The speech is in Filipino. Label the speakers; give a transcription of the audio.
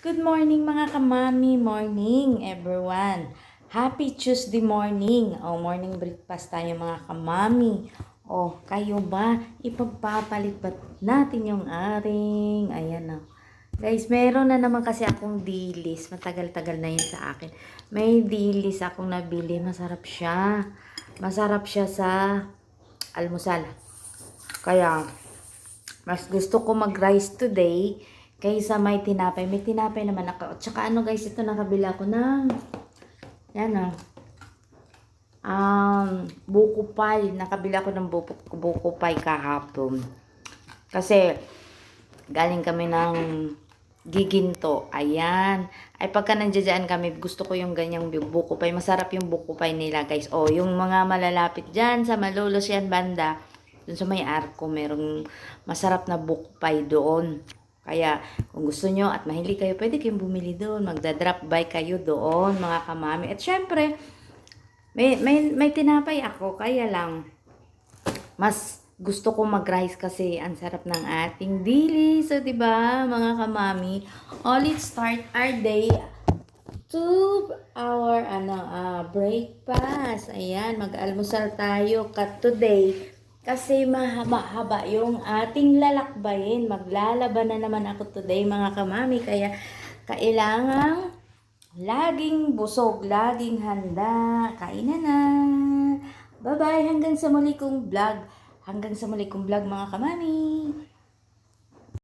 Speaker 1: Good morning mga kamami, morning everyone. Happy Tuesday morning. Morning breakfast tayo mga kamami. Kayo ba? Ipagpapalit ba natin yung aring, ayan o. Guys, meron na naman kasi akong dilis. Matagal-tagal na yun sa akin. May dilis akong nabili. Masarap siya. Masarap siya sa almusal. Kaya, mas gusto ko mag-rice today kaysa may tinapay. May tinapay naman ako. At saka ano guys, ito nakabila ko ng yan buko pie. Nakabila ko ng buko pie kahapon. Kasi galing kami ng Giginto. Ayan. Ay pagka nandiyan kami, gusto ko yung ganyang buko pie. Masarap yung buko pie nila guys. Yung mga malalapit dyan sa Malolos yan banda. Dun sa may Arco, merong masarap na buko pie doon. Kaya, kung gusto nyo at mahilig kayo, pwede kayong bumili doon. Magda-drop by kayo doon, mga kamami. At syempre, may tinapay ako. Kaya lang, mas gusto ko mag-rice kasi ang sarap ng ating dili. So, diba, mga kamami? Let's start our day to our breakfast. Ayan, mag-almusal tayo today. Kasi mahaba-haba yung ating lalakbayin. Maglalaban na naman ako today mga kamami. Kaya kailangang laging busog, laging handa. Kainan na. Bye-bye. Hanggang sa muli kong vlog. Hanggang sa muli kong vlog mga kamami.